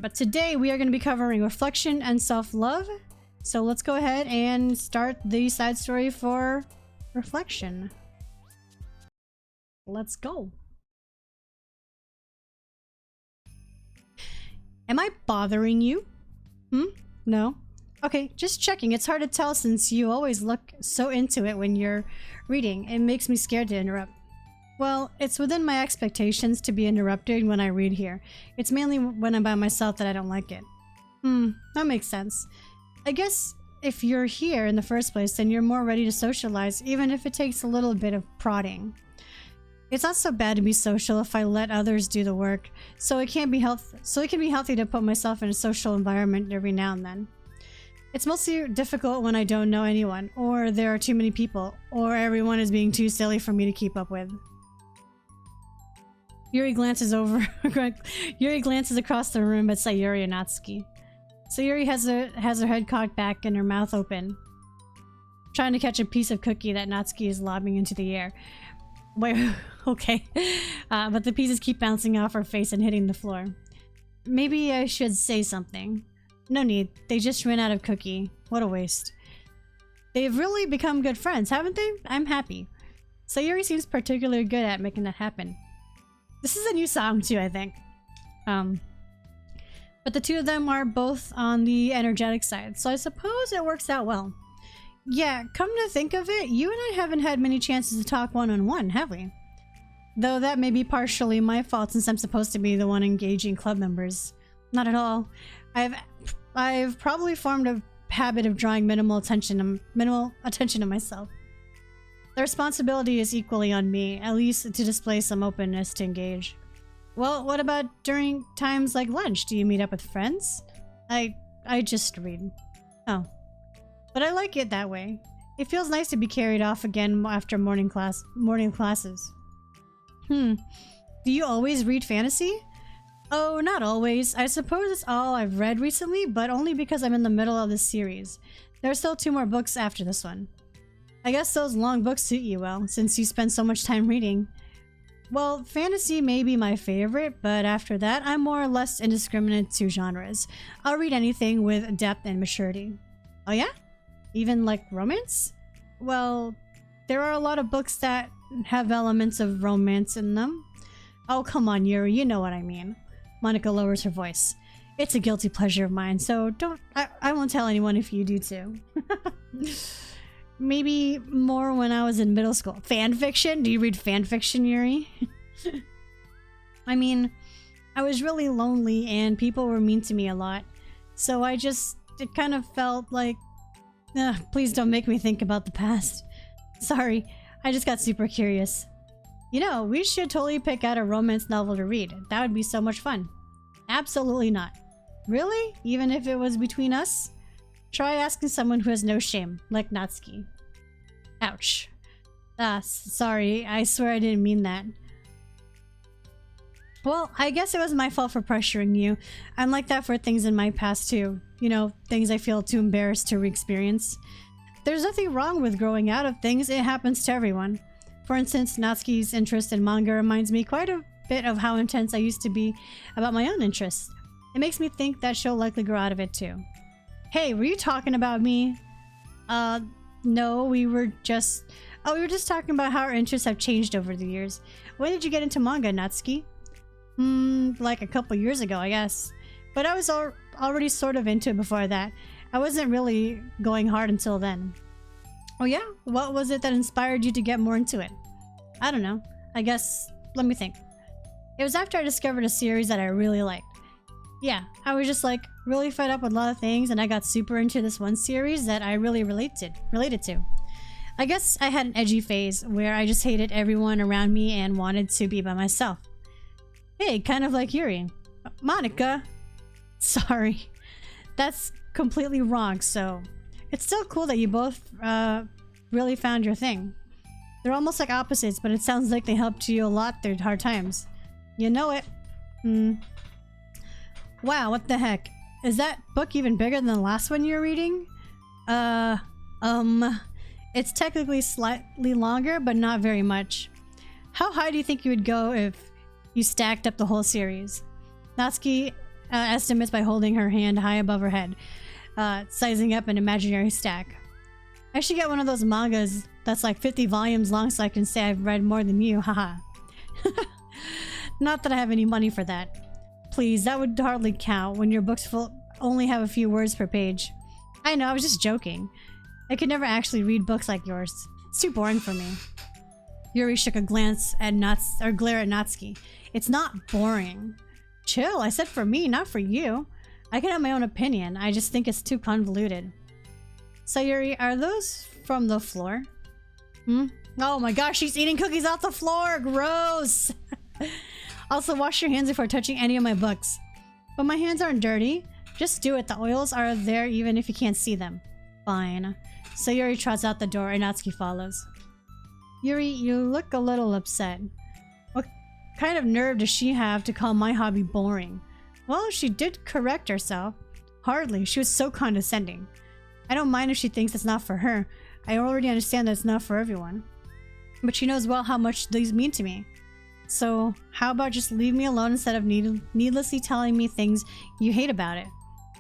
But today we are going to be covering reflection and self-love. So let's go ahead and start the side story for reflection. Let's go. Am I bothering you? No? Okay, just checking. It's hard to tell since you always look so into it when you're reading. It makes me scared to interrupt. Well, it's within my expectations to be interrupted when I read here. It's mainly when I'm by myself that I don't like it. That makes sense. I guess if you're here in the first place, then you're more ready to socialize, even if it takes a little bit of prodding. It's not so bad to be social if I let others do the work, so it can be healthy to put myself in a social environment every now and then. It's mostly difficult when I don't know anyone, or there are too many people, or everyone is being too silly for me to keep up with. Yuri glances across the room at Sayuri and Natsuki. Sayuri has her head cocked back and her mouth open, trying to catch a piece of cookie that Natsuki is lobbing into the air. Wait, okay. But the pieces keep bouncing off her face and hitting the floor. Maybe I should say something. No need. They just ran out of cookie. What a waste. They've really become good friends, haven't they? I'm happy. Sayuri seems particularly good at making that happen. This is a new song too, I think. But the two of them are both on the energetic side, so I suppose it works out well. Yeah, come to think of it, you and I haven't had many chances to talk one-on-one, have we? Though that may be partially my fault since I'm supposed to be the one engaging club members. Not at all. I've probably formed a habit of drawing minimal attention to myself. The responsibility is equally on me, at least to display some openness to engage. Well, what about during times like lunch? Do you meet up with friends? I just read. Oh. But I like it that way. It feels nice to be carried off again after morning classes. Do you always read fantasy? Oh, not always. I suppose it's all I've read recently, but only because I'm in the middle of this series. There are still 2 more books after this one. I guess those long books suit you well, since you spend so much time reading. Well, fantasy may be my favorite, but after that, I'm more or less indiscriminate to genres. I'll read anything with depth and maturity. Oh yeah? Even like romance? Well, there are a lot of books that have elements of romance in them. Oh, come on, Yuri, you know what I mean. Monica lowers her voice. It's a guilty pleasure of mine, so I won't tell anyone if you do too. Maybe more when I was in middle school. Fan fiction? Do you read fan fiction, Yuri? I mean, I was really lonely and people were mean to me a lot. So it kind of felt like, please don't make me think about the past. Sorry, I just got super curious. You know, we should totally pick out a romance novel to read. That would be so much fun. Absolutely not. Really? Even if it was between us? Try asking someone who has no shame, like Natsuki. Ouch. Sorry, I swear I didn't mean that. Well, I guess it was my fault for pressuring you. I'm like that for things in my past too. You know, things I feel too embarrassed to re-experience. There's nothing wrong with growing out of things, it happens to everyone. For instance, Natsuki's interest in manga reminds me quite a bit of how intense I used to be about my own interests. It makes me think that she'll likely grow out of it too. Hey, were you talking about me? No, we were just talking about how our interests have changed over the years. When did you get into manga, Natsuki? Like a couple years ago, I guess. But I was already sort of into it before that. I wasn't really going hard until then. Oh yeah? What was it that inspired you to get more into it? I don't know. I guess, let me think. It was after I discovered a series that I really liked. Yeah, I was just like really fed up with a lot of things and I got super into this one series that I really related to. I guess I had an edgy phase where I just hated everyone around me and wanted to be by myself. Hey, kind of like Yuri. Monica! Sorry. That's completely wrong, so... It's still cool that you both really found your thing. They're almost like opposites, but it sounds like they helped you a lot through hard times. You know it. Wow, what the heck? Is that book even bigger than the last one you're reading? It's technically slightly longer, but not very much. How high do you think you would go if you stacked up the whole series? Natsuki estimates by holding her hand high above her head, sizing up an imaginary stack. I should get one of those mangas that's like 50 volumes long so I can say I've read more than you, haha. Not that I have any money for that. Please, that would hardly count when your books only have a few words per page. I know, I was just joking. I could never actually read books like yours. It's too boring for me. Yuri shook a glance at glare at Natsuki. It's not boring. Chill, I said for me, not for you. I can have my own opinion. I just think it's too convoluted. Sayuri, are those from the floor? Oh my gosh, she's eating cookies off the floor! Gross! Also, wash your hands before touching any of my books. But my hands aren't dirty. Just do it. The oils are there even if you can't see them. Fine. Sayuri trots out the door and Natsuki follows. Yuri, you look a little upset. What kind of nerve does she have to call my hobby boring? Well, she did correct herself. Hardly. She was so condescending. I don't mind if she thinks it's not for her. I already understand that it's not for everyone. But she knows well how much these mean to me. So, how about just leave me alone instead of needlessly telling me things you hate about it?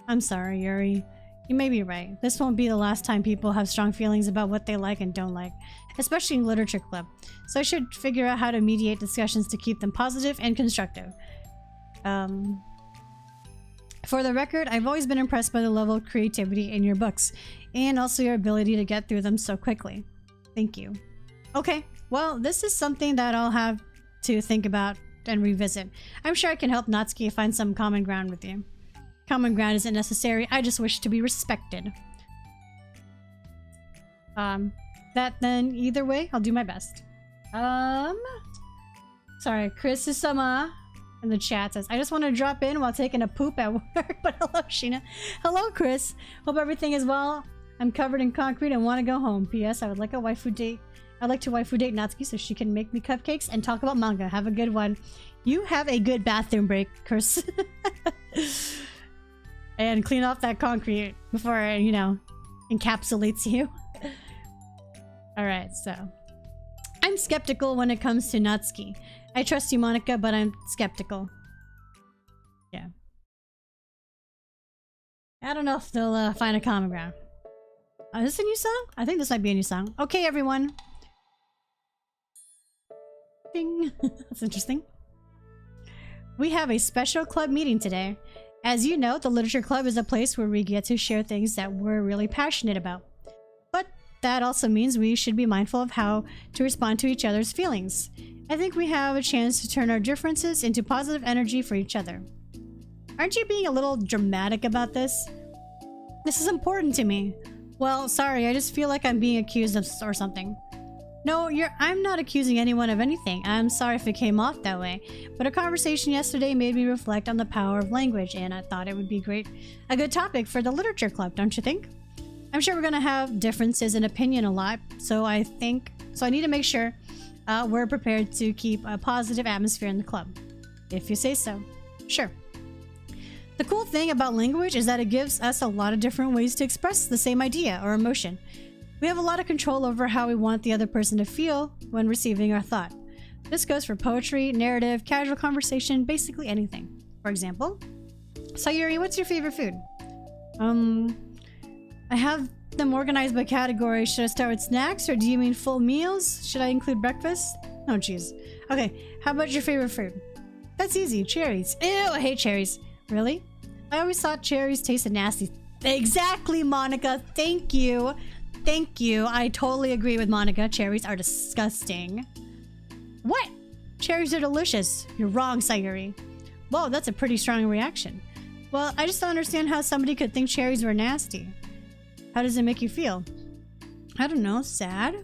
I'm sorry, Yuri. You may be right. This won't be the last time people have strong feelings about what they like and don't like, especially in literature club. So I should figure out how to mediate discussions to keep them positive and constructive. For the record, I've always been impressed by the level of creativity in your books, and also your ability to get through them so quickly. Thank you. Okay, well, this is something that I'll have to think about and revisit. I'm sure I can help Natsuki find some common ground with you. Common ground isn't necessary, I just wish to be respected. Then either way, I'll do my best. Sorry, Chris Susama in the chat says, I just want to drop in while taking a poop at work, but hello, Sheena. Hello, Chris. Hope everything is well. I'm covered in concrete and want to go home. P.S. I would like a waifu date. I'd like to waifu date Natsuki so she can make me cupcakes and talk about manga. Have a good one. You have a good bathroom break, Chris. And clean off that concrete before it, you know, encapsulates you. Alright, so. I'm skeptical when it comes to Natsuki. I trust you, Monica, but I'm skeptical. Yeah. I don't know if they'll find a common ground. Is this a new song? I think this might be a new song. Okay, everyone. Ding. That's interesting. We have a special club meeting today. As you know, the Literature Club is a place where we get to share things that we're really passionate about. But that also means we should be mindful of how to respond to each other's feelings. I think we have a chance to turn our differences into positive energy for each other. Aren't you being a little dramatic about this? This is important to me. Well, sorry, I just feel like I'm being accused of or something. No, I'm not accusing anyone of anything. I'm sorry if it came off that way. But a conversation yesterday made me reflect on the power of language, and I thought it would be a good topic for the Literature Club, don't you think? I'm sure we're gonna have differences in opinion a lot, so I need to make sure we're prepared to keep a positive atmosphere in the club. If you say so. Sure. The cool thing about language is that it gives us a lot of different ways to express the same idea or emotion. We have a lot of control over how we want the other person to feel when receiving our thought. This goes for poetry, narrative, casual conversation, basically anything. For example, Sayuri, what's your favorite food? I have them organized by category. Should I start with snacks or do you mean full meals? Should I include breakfast? Oh, jeez. Okay, how about your favorite fruit? That's easy, cherries. Ew, I hate cherries. Really? I always thought cherries tasted nasty. Exactly, Monica. Thank you. Thank you. I totally agree with Monica. Cherries are disgusting. What? Cherries are delicious. You're wrong, Sayuri. Whoa, that's a pretty strong reaction. Well, I just don't understand how somebody could think cherries were nasty. How does it make you feel? I don't know. Sad?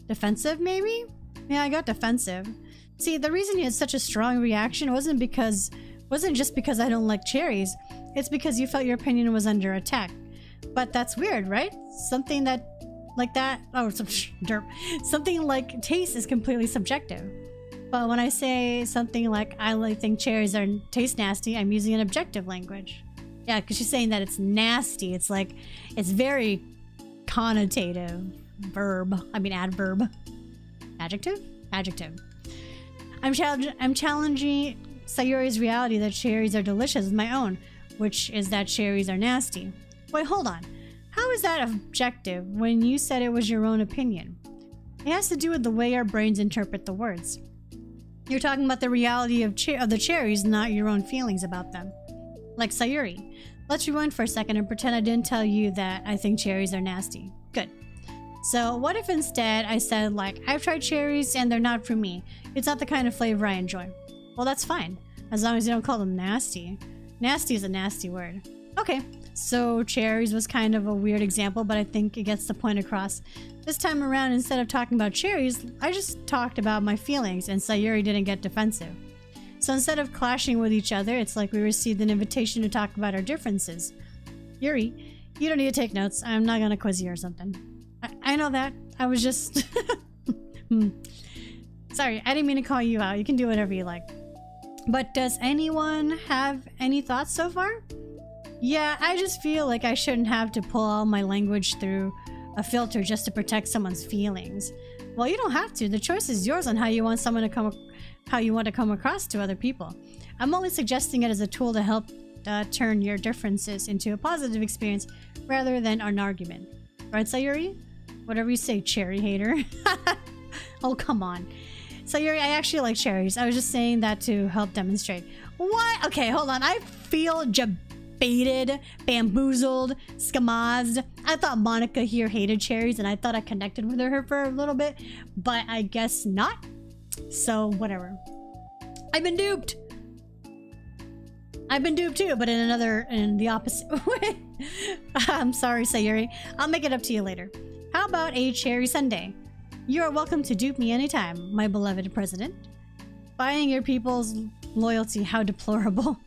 Defensive, maybe? Yeah, I got defensive. See, the reason you had such a strong reaction wasn't just because I don't like cherries. It's because you felt your opinion was under attack. But that's weird, right? Something like that. Oh, something like taste is completely subjective. But when I say something like I think cherries taste nasty, I'm using an objective language. Yeah, because she's saying that it's nasty. It's like it's very connotative. Adverb. Adjective? Adjective. I'm challenging Sayuri's reality that cherries are delicious with my own. which is that cherries are nasty. Wait, hold on. How is that objective when you said it was your own opinion? It has to do with the way our brains interpret the words. You're talking about the reality of the cherries, not your own feelings about them. Like Sayuri. Let's rewind for a second and pretend I didn't tell you that I think cherries are nasty. Good. So what if instead I said, like, I've tried cherries and they're not for me. It's not the kind of flavor I enjoy. Well, that's fine, as long as you don't call them nasty. Nasty is a nasty word. Okay, so cherries was kind of a weird example, but I think it gets the point across. This time around, instead of talking about cherries, I just talked about my feelings, and Sayuri didn't get defensive. So instead of clashing with each other, it's like we received an invitation to talk about our differences. Yuri, you don't need to take notes. I'm not gonna quiz you or something. I know that. I was just... Sorry, I didn't mean to call you out. You can do whatever you like. But does anyone have any thoughts so far? Yeah, I just feel like I shouldn't have to pull all my language through a filter just to protect someone's feelings. Well, you don't have to. The choice is yours on how you want to come across to other people. I'm only suggesting it as a tool to help turn your differences into a positive experience rather than an argument. Right, Sayuri? Whatever you say, cherry hater. Oh, come on. Sayuri, I actually like cherries. I was just saying that to help demonstrate. What? Okay, hold on. I feel baited, bamboozled, skamazed. I thought Monica here hated cherries and I thought I connected with her for a little bit, but I guess not. So, whatever. I've been duped. I've been duped too, but in the opposite way. I'm sorry, Sayuri. I'll make it up to you later. How about a cherry sundae? You are welcome to dupe me anytime, my beloved president. Buying your people's loyalty, how deplorable.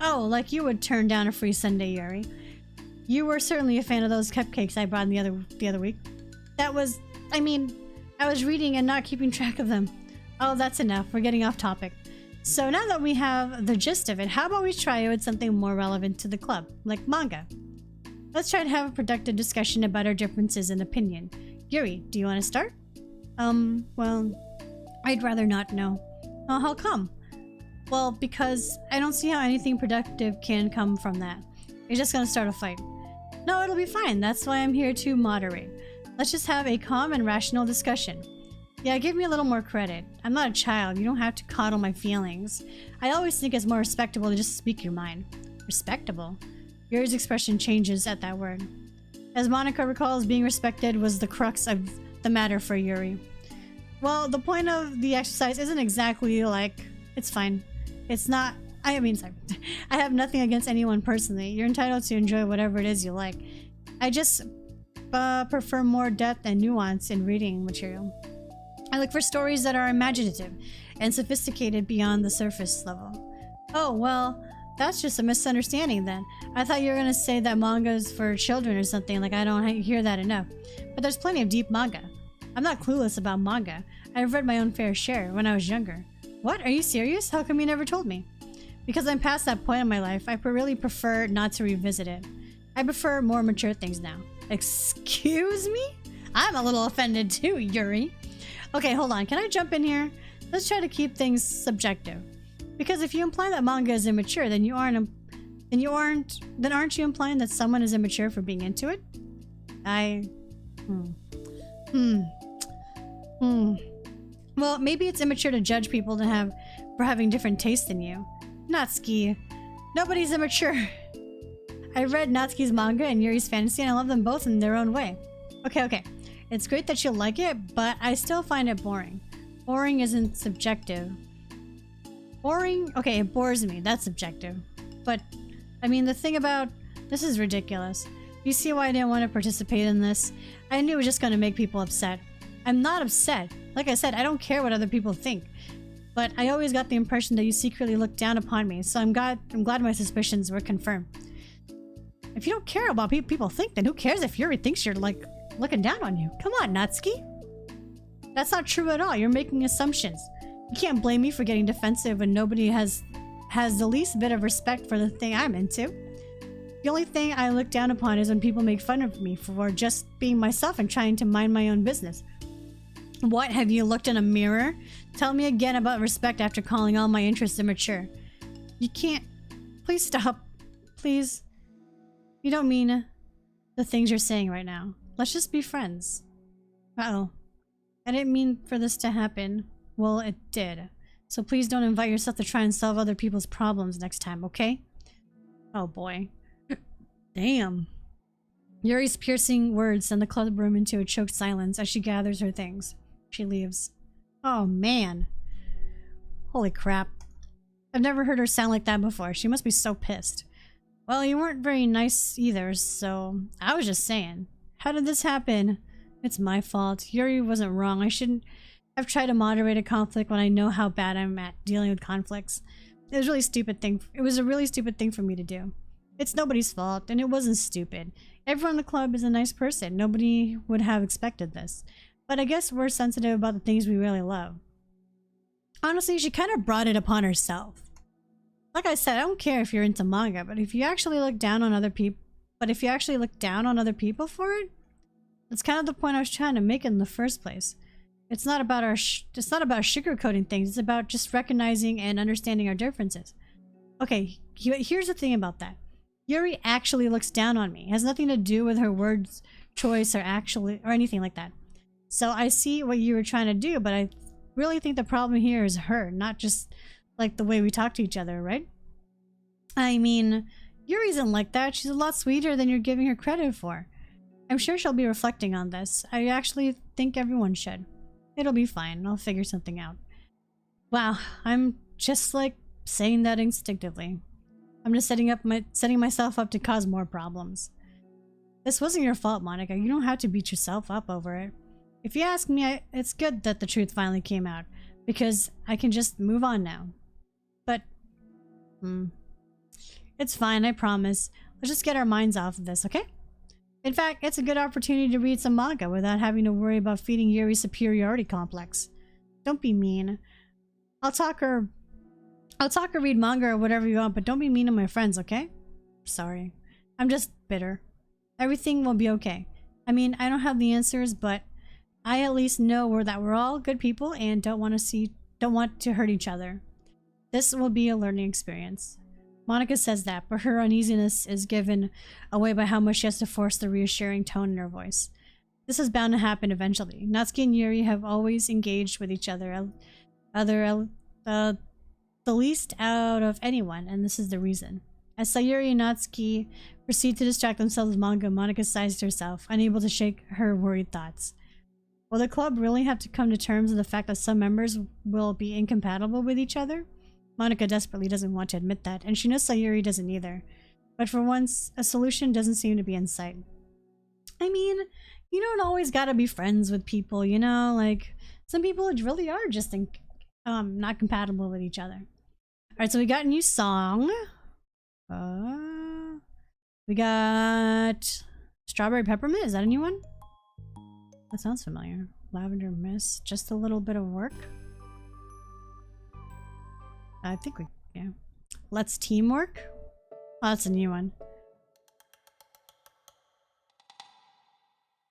Oh, like you would turn down a free sundae, Yuri. You were certainly a fan of those cupcakes I brought in the other week. I was reading and not keeping track of them. Oh, that's enough. We're getting off topic. So now that we have the gist of it, how about we try with something more relevant to the club, like manga? Let's try to have a productive discussion about our differences in opinion. Yuri, do you want to start? Well, I'd rather not know. Oh, how come? Well, because I don't see how anything productive can come from that. You're just gonna start a fight. No, it'll be fine. That's why I'm here to moderate. Let's just have a calm and rational discussion. Yeah, give me a little more credit. I'm not a child. You don't have to coddle my feelings. I always think it's more respectable to just speak your mind. Respectable? Yuri's expression changes at that word. As Monica recalls, being respected was the crux of the matter for Yuri. Well, the point of the exercise isn't exactly like, it's fine. It's not, sorry. I have nothing against anyone personally. You're entitled to enjoy whatever it is you like. I just prefer more depth and nuance in reading material. I look for stories that are imaginative and sophisticated beyond the surface level. Oh, well, that's just a misunderstanding then. I thought you were gonna say that manga is for children or something, like I don't hear that enough. But there's plenty of deep manga. I'm not clueless about manga. I've read my own fair share when I was younger. What? Are you serious? How come you never told me? Because I'm past that point in my life, I really prefer not to revisit it. I prefer more mature things now. Excuse me? I'm a little offended too, Yuri. Okay, hold on. Can I jump in here? Let's try to keep things subjective. Because if you imply that manga is immature, then aren't you implying that someone is immature for being into it? Well, maybe it's immature to judge people for having different tastes than you. Natsuki. Nobody's immature. I read Natsuki's manga and Yuri's fantasy and I love them both in their own way. Okay. It's great that you like it, but I still find it boring. Boring isn't subjective. Boring? Okay, it bores me. That's subjective. But, the thing about... This is ridiculous. You see why I didn't want to participate in this? I knew it was just going to make people upset. I'm not upset. Like I said, I don't care what other people think. But I always got the impression that you secretly looked down upon me, so I'm glad my suspicions were confirmed. If you don't care about what people think, then who cares if Yuri thinks you're, like, looking down on you? Come on, Natsuki. That's not true at all. You're making assumptions. You can't blame me for getting defensive when nobody has the least bit of respect for the thing I'm into. The only thing I look down upon is when people make fun of me for just being myself and trying to mind my own business. What, have you looked in a mirror? Tell me again about respect after calling all my interests immature. You can't... Please stop. Please. You don't mean the things you're saying right now. Let's just be friends. Uh-oh. I didn't mean for this to happen. Well, it did. So please don't invite yourself to try and solve other people's problems next time, okay? Oh boy. Damn. Yuri's piercing words send the club room into a choked silence as she gathers her things. She leaves. Oh man. Holy crap. I've never heard her sound like that before. She must be so pissed. Well, you weren't very nice either, so I was just saying. How did this happen? It's my fault. Yuri wasn't wrong. I shouldn't have tried to moderate a conflict when I know how bad I'm at dealing with conflicts. It was a really stupid thing. It was a really stupid thing for me to do. It's nobody's fault, and it wasn't stupid. Everyone in the club is a nice person. Nobody would have expected this. But I guess we're sensitive about the things we really love. Honestly, she kind of brought it upon herself. Like I said, I don't care if you're into manga, but if you actually look down on other people, for it, that's kind of the point I was trying to make in the first place. It's not about sugarcoating things. It's about just recognizing and understanding our differences. Okay, here's the thing about that. Yuri actually looks down on me. It has nothing to do with her words choice or anything like that. So I see what you were trying to do, but I really think the problem here is her, not just like the way we talk to each other, right? I mean, Yuri isn't like that. She's a lot sweeter than you're giving her credit for. I'm sure she'll be reflecting on this. I actually think everyone should. It'll be fine. I'll figure something out. Wow, I'm just like saying that instinctively. I'm just setting myself up to cause more problems. This wasn't your fault, Monica. You don't have to beat yourself up over it. If you ask me, it's good that the truth finally came out, because I can just move on now. But, it's fine, I promise. Let's just get our minds off of this, okay? In fact, it's a good opportunity to read some manga without having to worry about feeding Yuri's superiority complex. Don't be mean. I'll talk or read manga or whatever you want, but don't be mean to my friends, okay? Sorry. I'm just bitter. Everything will be okay. I mean, I don't have the answers, but I at least know that we're all good people and don't want to hurt each other. This will be a learning experience. Monica says that, but her uneasiness is given away by how much she has to force the reassuring tone in her voice. This is bound to happen eventually. Natsuki and Yuri have always engaged with each other, the least out of anyone, and this is the reason. As Sayuri and Natsuki proceed to distract themselves with manga, Monica sighs to herself, unable to shake her worried thoughts. Will the club really have to come to terms with the fact that some members will be incompatible with each other? Monica desperately doesn't want to admit that, and she knows Sayuri doesn't either. But for once, a solution doesn't seem to be in sight. I mean, you don't always gotta be friends with people, you know? Like, some people really are just not compatible with each other. Alright, so we got a new song. We got Strawberry Peppermint. Is that a new one? That sounds familiar. Lavender Mist. Just a little bit of work. I think yeah. Let's Teamwork. Oh, that's a new one.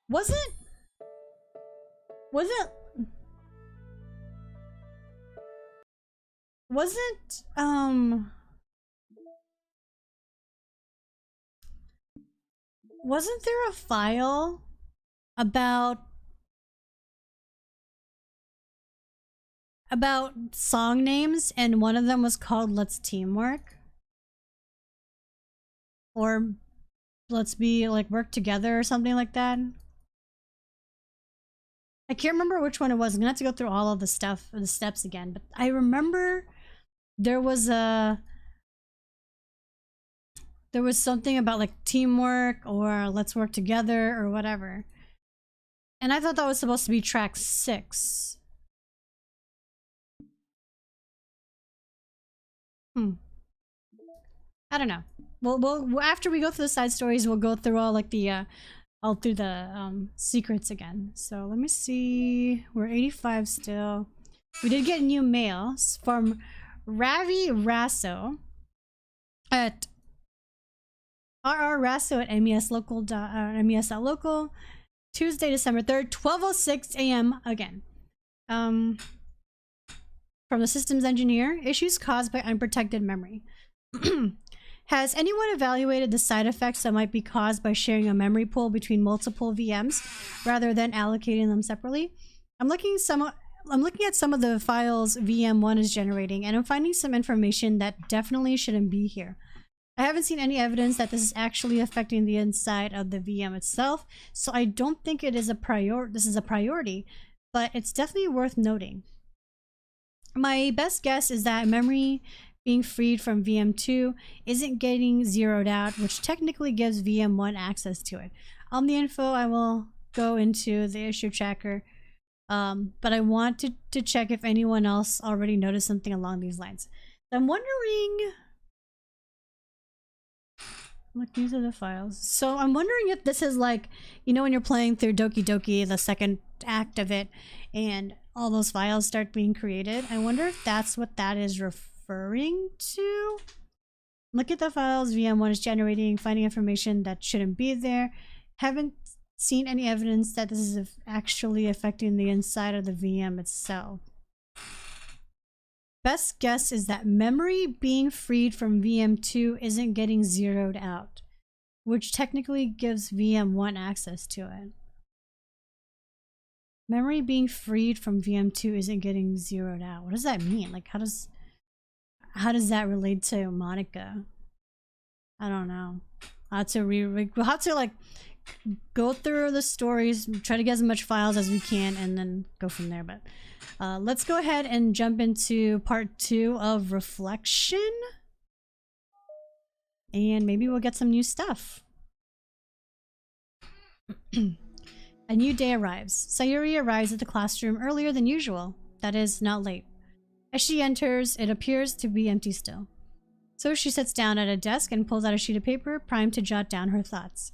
Wasn't there a file about song names and one of them was called Let's Teamwork? Or Let's Be like Work Together or something like that? I can't remember which one it was. I'm gonna have to go through all of the steps again, but I remember there was something about like teamwork or let's work together or whatever. And I thought that was supposed to be track 6. I don't know. We'll after we go through the side stories, we'll go through all like the secrets again. So let me see. We're 85 still. We did get new mail from Ravi Rasso at Rasso at mes.local, Tuesday, December 3rd, 12:06 a.m. again. From the systems engineer, issues caused by unprotected memory. Has anyone evaluated the side effects that might be caused by sharing a memory pool between multiple VMs rather than allocating them separately? I'm looking at some of the files VM1 is generating, and I'm finding some information that definitely shouldn't be here. I haven't seen any evidence that this is actually affecting the inside of the VM itself, so I don't think it is this is a priority, but it's definitely worth noting. My best guess is that memory being freed from VM2 isn't getting zeroed out, which technically gives VM1 access to it. On the info, I will go into the issue tracker, but I want to check if anyone else already noticed something along these lines. I'm wondering... Look, these are the files. So I'm wondering if this is like, you know, when you're playing through Doki Doki, the second act of it, and all those files start being created. I wonder if that's what that is referring to. Look at the files VM1 is generating, finding information that shouldn't be there. Haven't seen any evidence that this is actually affecting the inside of the VM itself. Best guess is that memory being freed from VM2 isn't getting zeroed out, which technically gives VM1 access to it. Memory being freed from VM2 isn't getting zeroed out. What does that mean? Like, how does that relate to Monica? I don't know. We'll have to like go through the stories, try to get as much files as we can, and then go from there. But let's go ahead and jump into part 2 of Reflection. And maybe we'll get some new stuff. A new day arrives. Sayuri arrives at the classroom earlier than usual. That is, not late. As she enters, it appears to be empty still. So she sits down at a desk and pulls out a sheet of paper, primed to jot down her thoughts.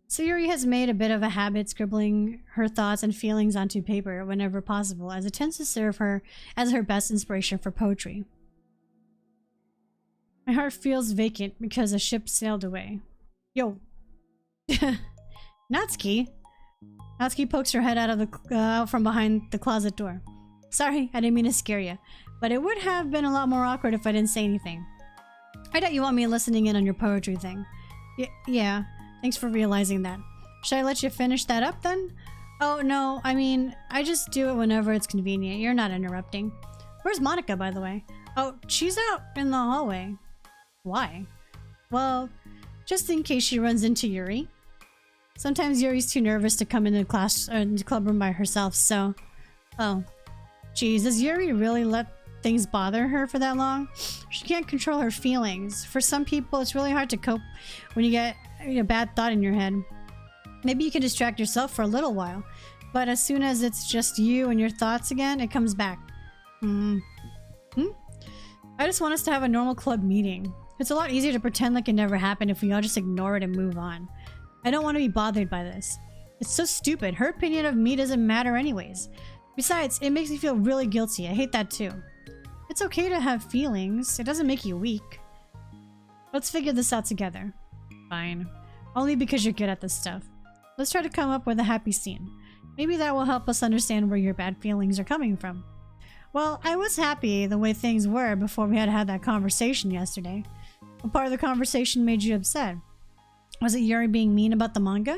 Sayuri has made a bit of a habit scribbling her thoughts and feelings onto paper whenever possible, as it tends to serve her as her best inspiration for poetry. My heart feels vacant because a ship sailed away. Yo. Natsuki. Natsuki pokes her head out of out from behind the closet door. Sorry, I didn't mean to scare you, but it would have been a lot more awkward if I didn't say anything. I doubt you want me listening in on your poetry thing. Yeah. Thanks for realizing that. Should I let you finish that up then? Oh, no, I mean, I just do it whenever it's convenient. You're not interrupting. Where's Monica, by the way? Oh, she's out in the hallway. Why? Well, just in case she runs into Yuri. Sometimes Yuri's too nervous to come into class or into club room by herself, so... Oh. Geez, does Yuri really let things bother her for that long? She can't control her feelings. For some people, it's really hard to cope when you get a bad thought in your head. Maybe you can distract yourself for a little while, but as soon as it's just you and your thoughts again, it comes back. I just want us to have a normal club meeting. It's a lot easier to pretend like it never happened if we all just ignore it and move on. I don't want to be bothered by this. It's so stupid. Her opinion of me doesn't matter anyways. Besides, it makes me feel really guilty. I hate that too. It's okay to have feelings. It doesn't make you weak. Let's figure this out together. Fine. Only because you're good at this stuff. Let's try to come up with a happy scene. Maybe that will help us understand where your bad feelings are coming from. Well, I was happy the way things were before we had that conversation yesterday. What part of the conversation made you upset? Was it Yuri being mean about the manga?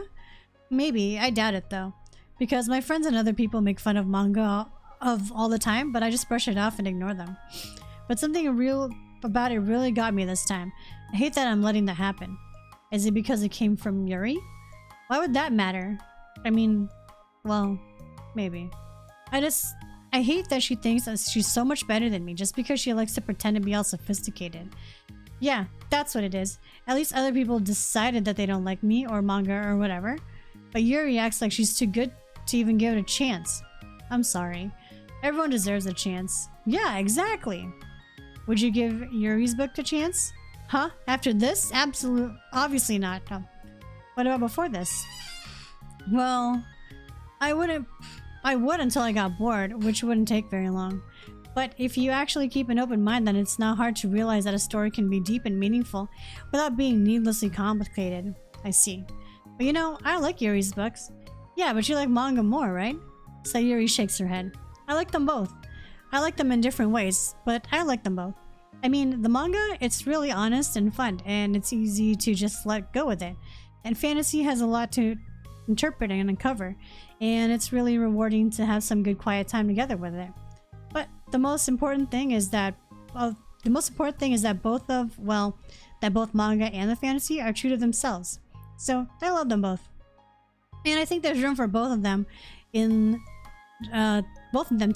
Maybe. I doubt it though. Because my friends and other people make fun of manga all the time, but I just brush it off and ignore them. But something real about it really got me this time. I hate that I'm letting that happen. Is it because it came from Yuri? Why would that matter? I mean, well, maybe. I hate that she thinks that she's so much better than me just because she likes to pretend to be all sophisticated. Yeah, that's what it is. At least other people decided that they don't like me or manga or whatever. But Yuri acts like she's too good to even give it a chance. I'm sorry. Everyone deserves a chance. Yeah, exactly. Would you give Yuri's book a chance? Huh? After this? Obviously not. Oh. What about before this? Well, I would until I got bored, which wouldn't take very long. But if you actually keep an open mind, then it's not hard to realize that a story can be deep and meaningful without being needlessly complicated. I see. But you know, I like Yuri's books. Yeah, but you like manga more, right? Sayuri shakes her head. I like them both. I like them in different ways, but I like them both. I mean, the manga, it's really honest and fun, and it's easy to just let go with it. And fantasy has a lot to interpret and uncover, and it's really rewarding to have some good quiet time together with it. But the most important thing is that, that both manga and the fantasy are true to themselves. So I love them both, and I think there's room for both of them to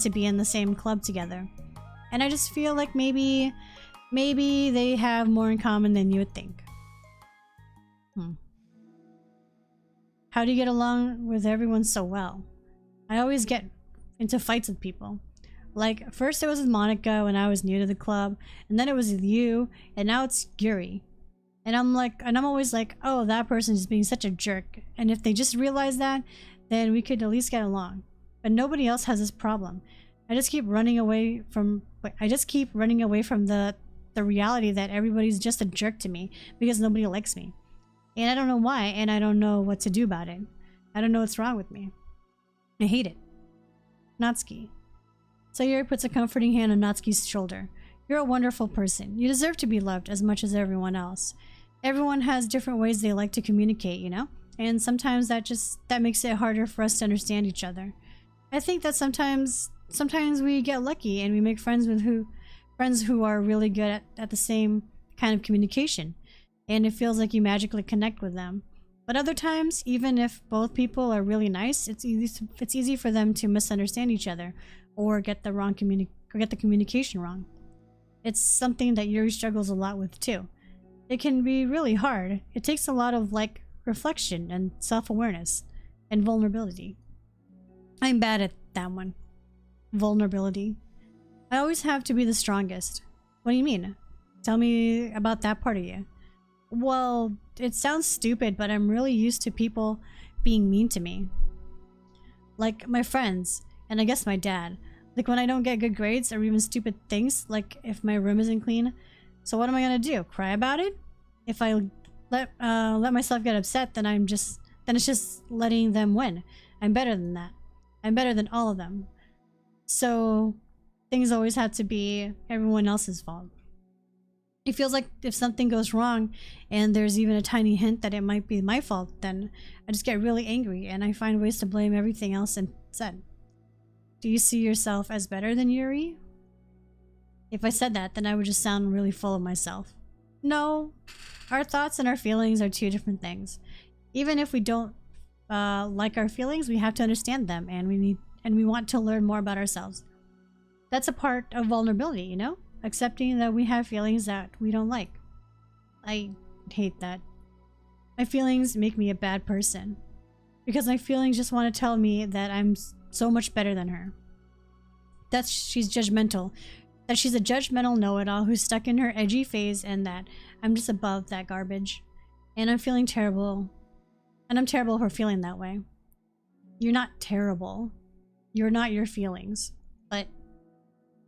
be in the same club together. And I just feel like maybe they have more in common than you would think. How do you get along with everyone so well? I always get into fights with people. Like, first it was with Monica when I was new to the club, and then it was with you, and now it's Yuri. And I'm always like, oh, that person is being such a jerk. And if they just realize that, then we could at least get along. But nobody else has this problem. I just keep running away from the reality that everybody's just a jerk to me because nobody likes me. And I don't know why, and I don't know what to do about it. I don't know what's wrong with me. I hate it. Natsuki. Sayuri puts a comforting hand on Natsuki's shoulder. You're a wonderful person. You deserve to be loved as much as everyone else. Everyone has different ways they like to communicate, you know? And sometimes that makes it harder for us to understand each other. I think that sometimes we get lucky and we make friends who are really good at the same kind of communication, and it feels like you magically connect with them. But other times, even if both people are really nice, it's easy for them to misunderstand each other or get the communication wrong. It's something that Yuri struggles a lot with too. It can be really hard. It takes a lot of reflection and self-awareness and vulnerability. I'm bad at that one. Vulnerability. I always have to be the strongest. What do you mean? Tell me about that part of you. Well, it sounds stupid, but I'm really used to people being mean to me. Like my friends, and I guess my dad. Like when I don't get good grades or even stupid things, like if my room isn't clean. So what am I gonna do? Cry about it? If I let myself get upset, then it's just letting them win. I'm better than that. I'm better than all of them. So things always have to be everyone else's fault. It feels like if something goes wrong and there's even a tiny hint that it might be my fault, then I just get really angry and I find ways to blame everything else instead. Do you see yourself as better than Yuri? If I said that, then I would just sound really full of myself. No, our thoughts and our feelings are two different things. Even if we don't like our feelings, we have to understand them, and we want to learn more about ourselves. That's a part of vulnerability, you know? Accepting that we have feelings that we don't like. I hate that. My feelings make me a bad person. Because my feelings just want to tell me that I'm so much better than her. That she's judgmental. That she's a judgmental know-it-all who's stuck in her edgy phase, and that I'm just above that garbage. And I'm feeling terrible. And I'm terrible for feeling that way. You're not terrible. You're not your feelings. But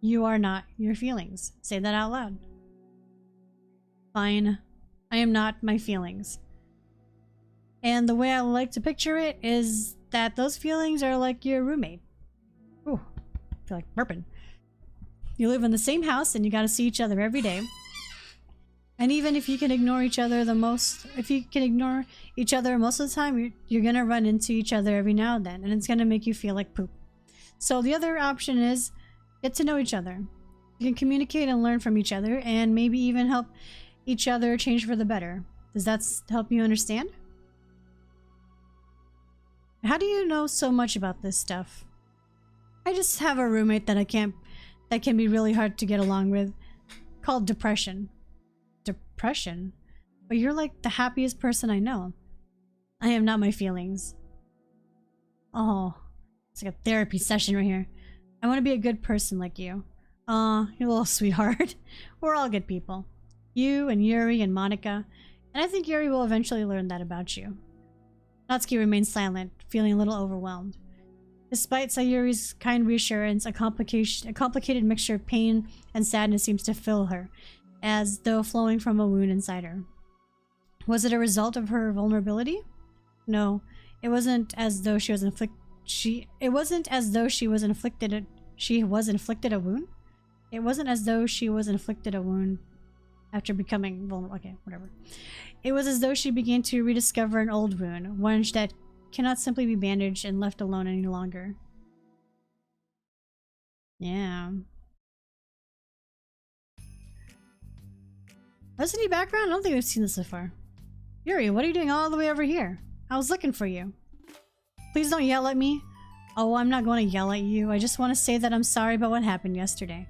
you are not your feelings. Say that out loud. Fine. I am not my feelings. And the way I like to picture it is that those feelings are like your roommate. Ooh, I feel like burping. You live in the same house and you gotta see each other every day. And even if you can ignore each other most of the time, you're gonna run into each other every now and then, and it's gonna make you feel like poop. So the other option is get to know each other. You can communicate and learn from each other, and maybe even help each other change for the better. Does that help you understand? How do you know so much about this stuff? I just have a roommate that can be really hard to get along with, called depression. Depression? But you're like the happiest person I know. I am not my feelings. Oh, it's like a therapy session right here. I want to be a good person like you. Aw, you little sweetheart. We're all good people. You and Yuri and Monica. And I think Yuri will eventually learn that about you. Natsuki remains silent, feeling a little overwhelmed. Despite Sayuri's kind reassurance, a complicated mixture of pain and sadness seems to fill her, as though flowing from a wound inside her. Was it a result of her vulnerability? No, it wasn't as though she was inflicted a wound. It wasn't as though she was inflicted a wound after becoming vulnerable. Okay, whatever. It was as though she began to rediscover an old wound, one that cannot simply be bandaged and left alone any longer. Yeah. That's any background? I don't think we've seen this so far. Yuri, what are you doing all the way over here? I was looking for you. Please don't yell at me. Oh, I'm not going to yell at you. I just want to say that I'm sorry about what happened yesterday.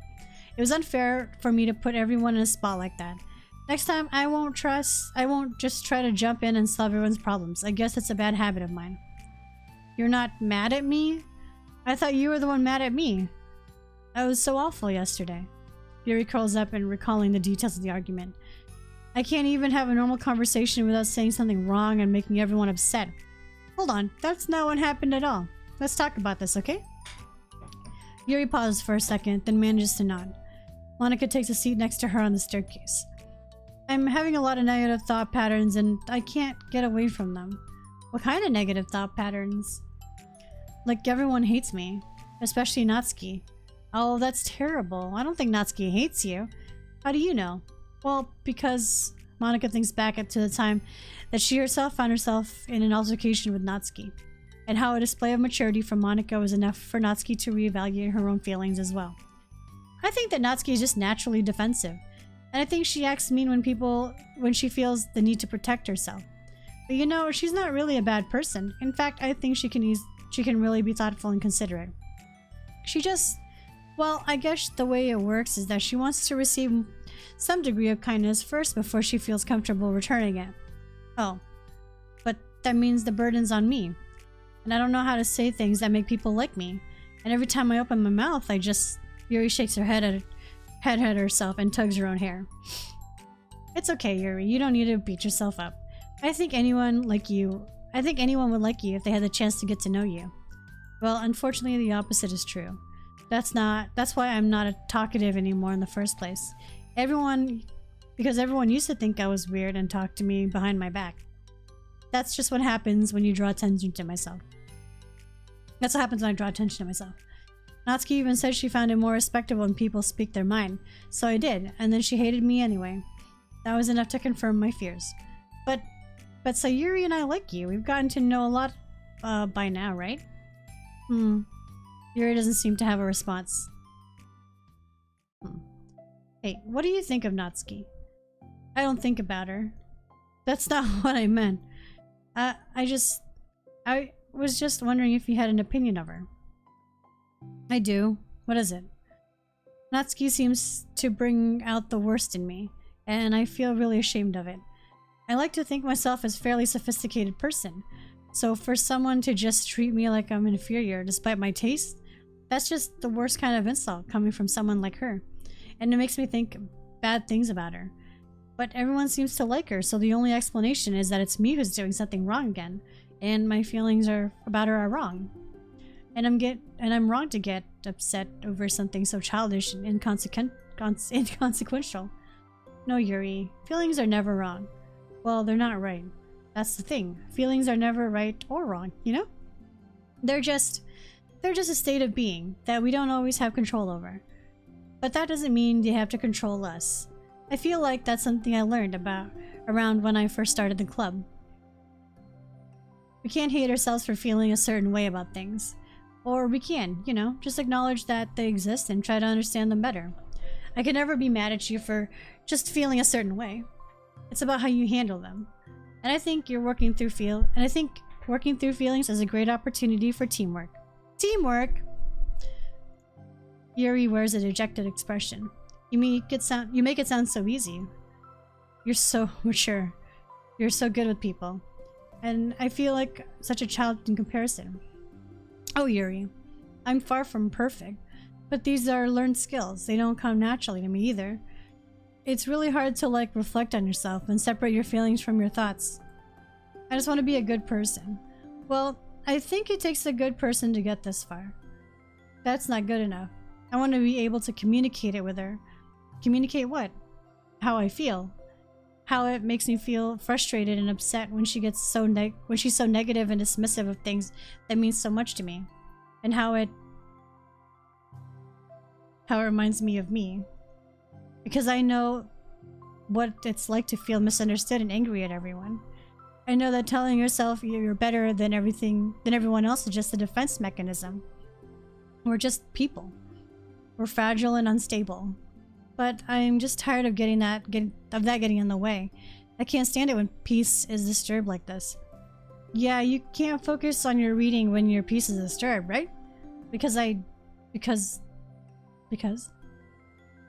It was unfair for me to put everyone in a spot like that. Next time, I won't just try to jump in and solve everyone's problems. I guess it's a bad habit of mine. You're not mad at me? I thought you were the one mad at me. I was so awful yesterday. Yuri curls up and recalling the details of the argument. I can't even have a normal conversation without saying something wrong and making everyone upset. Hold on, that's not what happened at all. Let's talk about this, okay? Yuri pauses for a second, then manages to nod. Monica takes a seat next to her on the staircase. I'm having a lot of negative thought patterns and I can't get away from them. What kind of negative thought patterns? Like everyone hates me, especially Natsuki. Oh, that's terrible. I don't think Natsuki hates you. How do you know? Well, because Monica thinks back up to the time that she herself found herself in an altercation with Natsuki, and how a display of maturity from Monica was enough for Natsuki to reevaluate her own feelings as well. I think that Natsuki is just naturally defensive, and I think she acts mean when she feels the need to protect herself. But you know, she's not really a bad person. In fact, I think she can really be thoughtful and considerate. She just, well, I guess the way it works is that she wants to receive some degree of kindness first before she feels comfortable returning it. Oh, but that means the burden's on me. And I don't know how to say things that make people like me. And every time I open my mouth, Yuri shakes her head at herself and tugs her own hair. It's okay, Yuri. You don't need to beat yourself up. I think anyone would like you if they had the chance to get to know you. Well, unfortunately, the opposite is true. That's why I'm not talkative anymore in the first place. Because everyone used to think I was weird and talk to me behind my back. That's just what happens when you draw attention to myself. That's what happens when I draw attention to myself. Natsuki even said she found it more respectable when people speak their mind. So I did, and then she hated me anyway. That was enough to confirm my fears. But Sayuri and I like you. We've gotten to know a lot by now, right? Yuri doesn't seem to have a response. Hey, what do you think of Natsuki? I don't think about her. That's not what I meant. I was just wondering if you had an opinion of her. I do. What is it? Natsuki seems to bring out the worst in me, and I feel really ashamed of it. I like to think myself as a fairly sophisticated person, so for someone to just treat me like I'm inferior despite my taste, that's just the worst kind of insult coming from someone like her, and it makes me think bad things about her. But everyone seems to like her, so the only explanation is that it's me who's doing something wrong again, and my feelings about her are wrong. And I'm wrong to get upset over something so childish and inconsequential. No, Yuri, feelings are never wrong. Well, they're not right. That's the thing. Feelings are never right or wrong, you know? They're just a state of being that we don't always have control over. But that doesn't mean they have to control us. I feel like that's something I learned around when I first started the club. We can't hate ourselves for feeling a certain way about things. Or we can, you know, just acknowledge that they exist and try to understand them better. I can never be mad at you for just feeling a certain way. It's about how you handle them. And I think working through feelings is a great opportunity for teamwork. Teamwork! Yuri wears a dejected expression. You make it sound so easy. You're so mature. You're so good with people. And I feel like such a child in comparison. Oh, Yuri, I'm far from perfect, but these are learned skills. They don't come naturally to me either. It's really hard to reflect on yourself and separate your feelings from your thoughts. I just want to be a good person. Well, I think it takes a good person to get this far. That's not good enough. I want to be able to communicate it with her. Communicate what? How I feel. How it makes me feel frustrated and upset when she's so negative and dismissive of things that mean so much to me. And how how it reminds me of me. Because I know what it's like to feel misunderstood and angry at everyone. I know that telling yourself you're better than everyone else is just a defense mechanism. We're just people. We're fragile and unstable. But I'm just tired of getting in the way. I can't stand it when peace is disturbed like this. Yeah, you can't focus on your reading when your peace is disturbed, right? Because the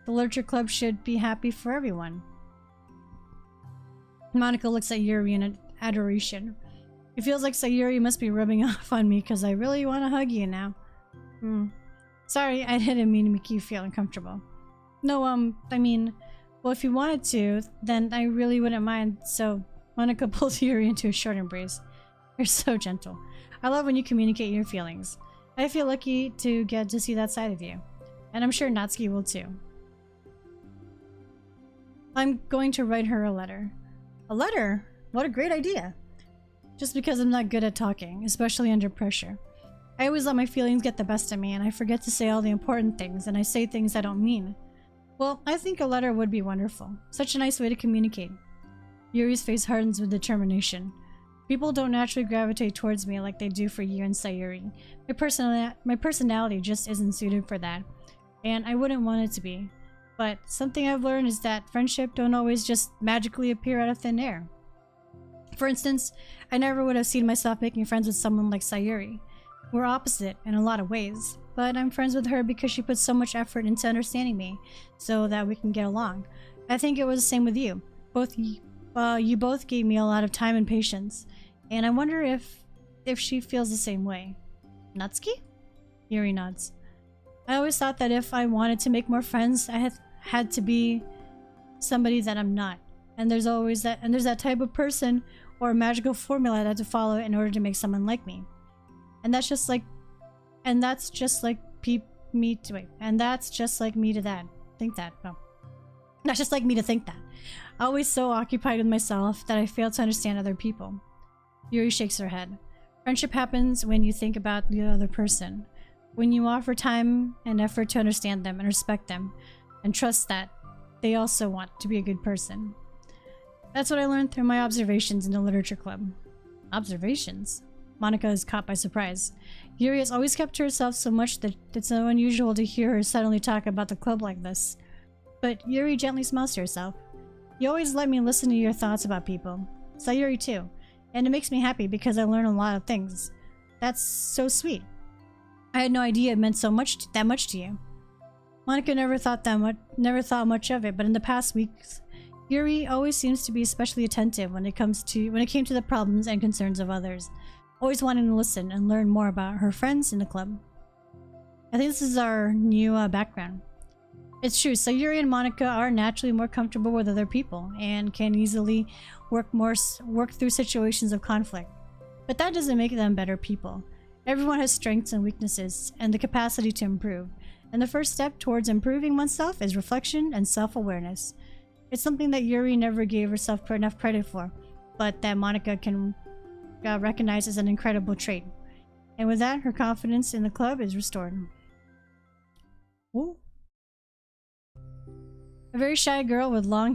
literature club should be happy for everyone. Monica looks at Yuri in adoration. It feels like Sayuri must be rubbing off on me because I really want to hug you now. Sorry, I didn't mean to make you feel uncomfortable. No, I mean, well, if you wanted to, then I really wouldn't mind. So Monica pulls Yuri into a short embrace. You're so gentle. I love when you communicate your feelings. I feel lucky to get to see that side of you. And I'm sure Natsuki will too. I'm going to write her a letter. A letter? What a great idea. Just because I'm not good at talking, especially under pressure. I always let my feelings get the best of me and I forget to say all the important things and I say things I don't mean. Well, I think a letter would be wonderful. Such a nice way to communicate. Yuri's face hardens with determination. People don't naturally gravitate towards me like they do for you and Sayuri. My personality just isn't suited for that. And I wouldn't want it to be. But something I've learned is that friendship don't always just magically appear out of thin air. For instance, I never would have seen myself making friends with someone like Sayuri. We're opposite in a lot of ways, but I'm friends with her because she puts so much effort into understanding me so that we can get along. I think it was the same with you. You both gave me a lot of time and patience, and I wonder if she feels the same way. Natsuki? Yuri nods. I always thought that if I wanted to make more friends, I had to be somebody that I'm not. And there's that type of person or magical formula I had to follow in order to make someone like me. And that's just like me to think that. No. That's just like me to think that. Always so occupied with myself that I fail to understand other people. Yuri shakes her head. Friendship happens when you think about the other person. When you offer time and effort to understand them and respect them and trust that they also want to be a good person. That's what I learned through my observations in the literature club. Observations? Monica is caught by surprise. Yuri has always kept to herself so much that it's so unusual to hear her suddenly talk about the club like this. But Yuri gently smiles to herself. You always let me listen to your thoughts about people. Sayuri too. And it makes me happy because I learn a lot of things. That's so sweet. I had no idea it meant that much to you. Monica never thought much of it, but in the past weeks, Yuri always seems to be especially attentive when it came to the problems and concerns of others, always wanting to listen and learn more about her friends in the club. I think this is our new background. It's true, so Yuri and Monica are naturally more comfortable with other people and can easily work through situations of conflict. But that doesn't make them better people. Everyone has strengths and weaknesses and the capacity to improve, and the first step towards improving oneself is reflection and self-awareness. It's something that Yuri never gave herself enough credit for, but that Monica can recognize as an incredible trait. And with that, her confidence in the club is restored. Ooh. A very shy girl with long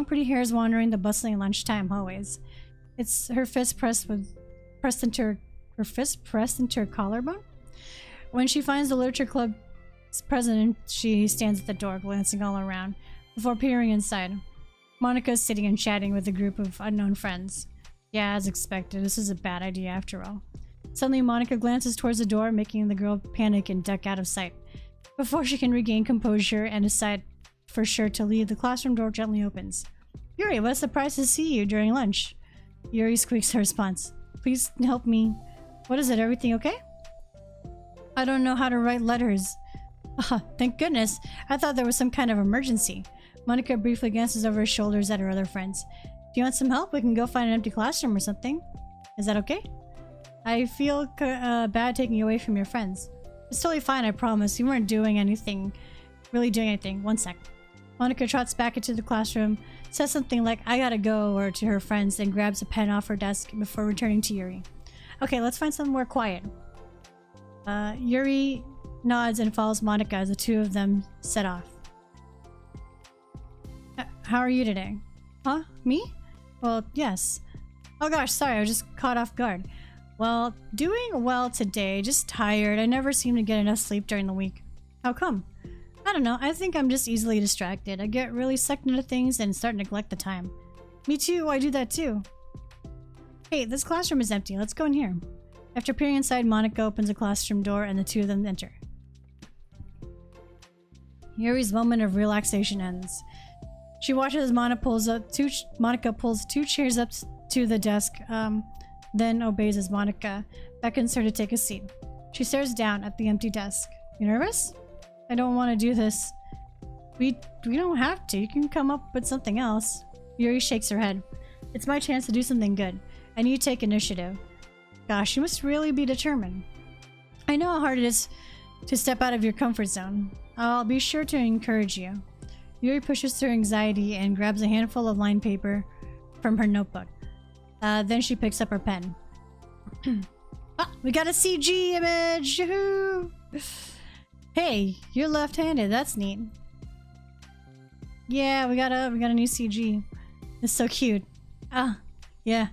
pretty hair is wandering the bustling lunchtime hallways. It's her fist pressed into her collarbone. When she finds the literature club's president, she stands at the door, glancing all around, before peering inside. Monica is sitting and chatting with a group of unknown friends. Yeah, as expected, this is a bad idea after all. Suddenly, Monica glances towards the door, making the girl panic and duck out of sight. Before she can regain composure and decide for sure to leave, the classroom door gently opens. Yuri, what a surprise to see you during lunch. Yuri squeaks her response. Please help me. What is it? Everything okay? I don't know how to write letters. Thank goodness. I thought there was some kind of emergency. Monica briefly glances over her shoulders at her other friends. Do you want some help? We can go find an empty classroom or something. Is that okay? I feel bad taking you away from your friends. It's totally fine, I promise. You weren't doing anything. Really doing anything. One sec. Monica trots back into the classroom, says something like, I gotta go, or to her friends, then grabs a pen off her desk before returning to Yuri. Okay, let's find somewhere quiet. Yuri nods and follows Monika as the two of them set off. How are you today? Huh? Me? Well, yes. Oh gosh, sorry, I was just caught off guard. Well, doing well today, just tired. I never seem to get enough sleep during the week. How come? I don't know, I think I'm just easily distracted. I get really sucked into things and start to neglect the time. Me too, I do that too. Hey, this classroom is empty. Let's go in here. After peering inside, Monika opens a classroom door and the two of them enter. Yuri's moment of relaxation ends. She watches as Monika pulls two chairs up to the desk, then obeys as Monika beckons her to take a seat. She stares down at the empty desk. You nervous? I don't want to do this. We don't have to. You can come up with something else. Yuri shakes her head. It's my chance to do something good, and you take initiative. Gosh, you must really be determined. I know how hard it is to step out of your comfort zone. I'll be sure to encourage you. Yuri pushes through anxiety and grabs a handful of lined paper from her notebook. Then she picks up her pen. Ah, we got a CG image! Yahoo! Hey, you're left-handed. That's neat. Yeah, we got a new CG. It's so cute. Ah, yeah.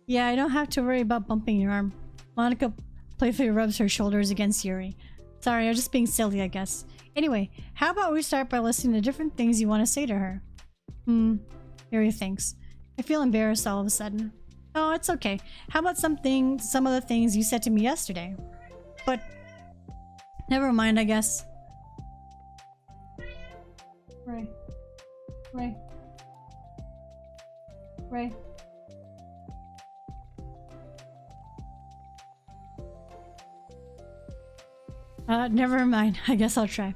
Yeah, I don't have to worry about bumping your arm. Monika playfully rubs her shoulders against Yuri. Sorry, I was just being silly, I guess. Anyway, how about we start by listening to different things you want to say to her? Yuri thinks. I feel embarrassed all of a sudden. Oh, it's okay. How about some of the things you said to me yesterday? But never mind, I guess. Ray. Never mind. I guess I'll try.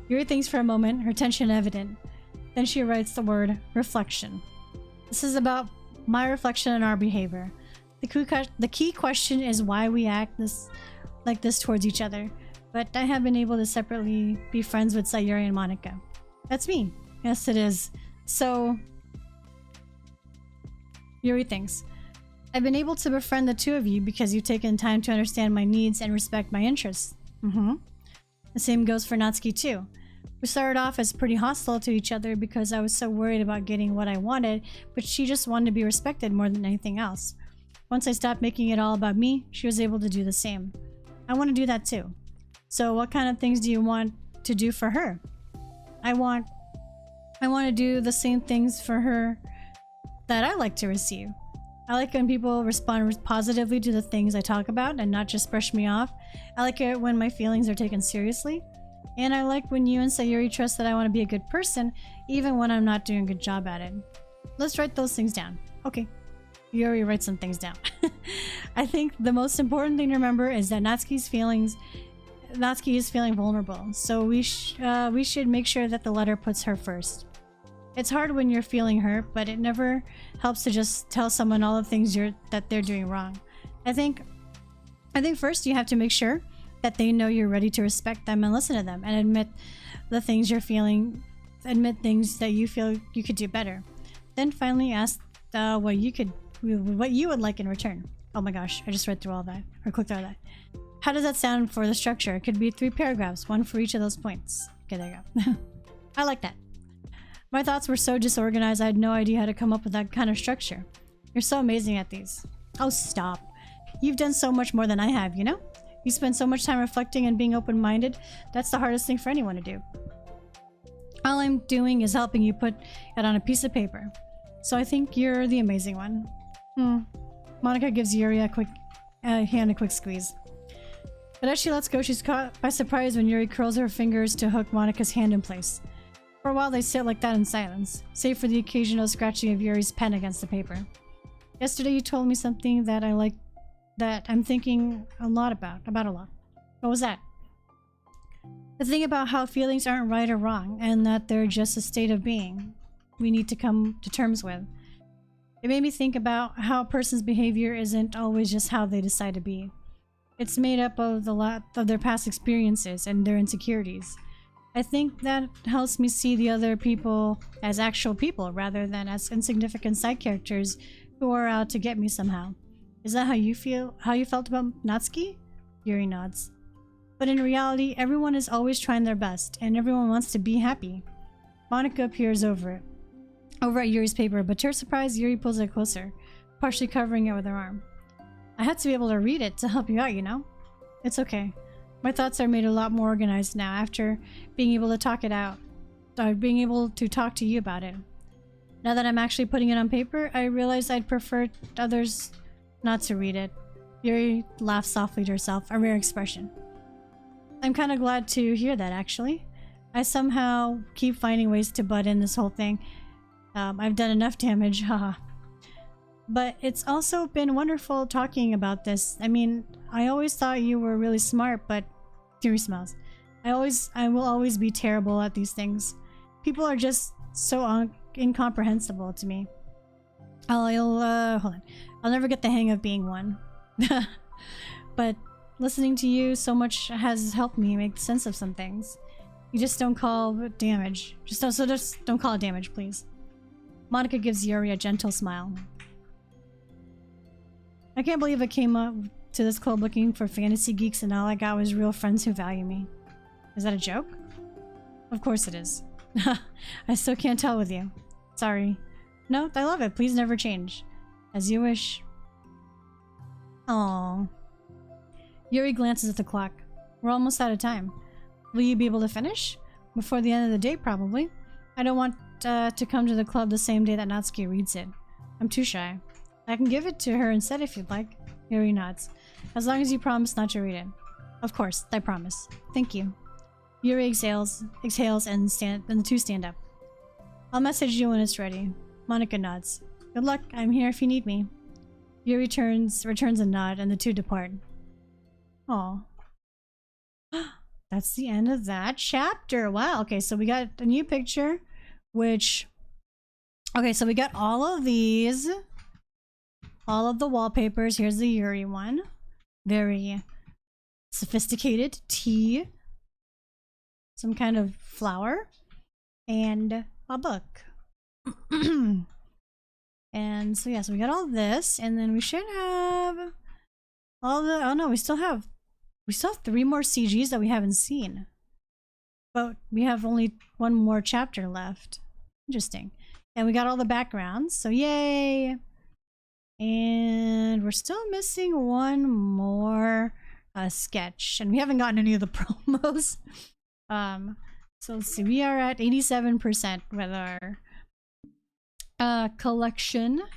Yuri thinks for a moment, her tension evident. Then she writes the word reflection. This is about my reflection on our behavior. The key question is why we act like this towards each other. But I have been able to separately be friends with Sayuri and Monika. That's me. Yes, it is. So, Yuri thinks. I've been able to befriend the two of you because you've taken time to understand my needs and respect my interests. The same goes for Natsuki too. We started off as pretty hostile to each other because I was so worried about getting what I wanted, but she just wanted to be respected more than anything else. Once I stopped making it all about me, she was able to do the same. I want to do that too. So what kind of things do you want to do for her? I want to do the same things for her that I like to receive. I like when people respond positively to the things I talk about and not just brush me off. I like it when my feelings are taken seriously. And I like when you and Sayuri trust that I want to be a good person, even when I'm not doing a good job at it. Let's write those things down. Okay. Yuri writes some things down. I think the most important thing to remember is that Natsuki is feeling vulnerable, so we should make sure that the letter puts her first. It's hard when you're feeling hurt, but it never helps to just tell someone all the things that they're doing wrong. I think first you have to make sure that they know you're ready to respect them and listen to them and admit the things you're feeling, admit things that you feel you could do better. Then finally ask what you would like in return. Oh my gosh, I just read through all that, or clicked through all that. How does that sound for the structure? It could be 3 paragraphs, one for each of those points. Okay, there you go. I like that. My thoughts were so disorganized, I had no idea how to come up with that kind of structure. You're so amazing at these. Oh, stop. You've done so much more than I have, you know? You spend so much time reflecting and being open-minded. That's the hardest thing for anyone to do. All I'm doing is helping you put it on a piece of paper. So I think you're the amazing one. Monika gives Yuri a quick squeeze. But as she lets go, she's caught by surprise when Yuri curls her fingers to hook Monika's hand in place. For a while they sit like that in silence, save for the occasional scratching of Yuri's pen against the paper. Yesterday you told me something that I like, that I'm thinking a lot about a lot. What was that? The thing about how feelings aren't right or wrong, and that they're just a state of being we need to come to terms with. It made me think about how a person's behavior isn't always just how they decide to be. It's made up of a lot of their past experiences and their insecurities. I think that helps me see the other people as actual people rather than as insignificant side characters who are out to get me somehow. Is that how you felt about Natsuki? Yuri nods. But in reality, everyone is always trying their best, and everyone wants to be happy. Monica peers over at Yuri's paper, but to her surprise, Yuri pulls it closer, partially covering it with her arm. I had to be able to read it to help you out, you know? It's okay. My thoughts are made a lot more organized now after being able to talk it out. Being able to talk to you about it. Now that I'm actually putting it on paper, I realize I'd prefer others not to read it. Yuri laughed softly to herself, a rare expression. I'm kind of glad to hear that, actually. I somehow keep finding ways to butt in this whole thing. I've done enough damage, haha. But it's also been wonderful talking about this. I mean, I always thought you were really smart, but... Yuri smiles. I will always be terrible at these things. People are just so incomprehensible to me. Hold on. I'll never get the hang of being one. But listening to you so much has helped me make sense of some things. You just don't call damage. Just don't call it damage, please. Monica gives Yuri a gentle smile. I can't believe I came up to this club looking for fantasy geeks and all I got was real friends who value me. Is that a joke? Of course it is. I still can't tell with you. Sorry. No, I love it. Please never change. As you wish. Aww. Yuri glances at the clock. We're almost out of time. Will you be able to finish? Before the end of the day, probably. I don't want to come to the club the same day that Natsuki reads it. I'm too shy. I can give it to her instead if you'd like. Yuri nods. As long as you promise not to read it. Of course, I promise. Thank you. Yuri exhales and the two stand up. I'll message you when it's ready. Monica nods. Good luck, I'm here if you need me. Yuri returns a nod and the two depart. Aw. That's the end of that chapter. Wow, okay, so we got a new picture, which... Okay, so we got all of these. All of the wallpapers. Here's the Yuri one. Very sophisticated. Tea. Some kind of flower. And a book. And so yeah, so we got all this, and then we should have all the... Oh no, we still have 3 more CGs that we haven't seen. But we have only 1 more chapter left. Interesting. And we got all the backgrounds, so yay! And we're still missing 1 more sketch, and we haven't gotten any of the promos. So let's see, we are at 87% with our collection.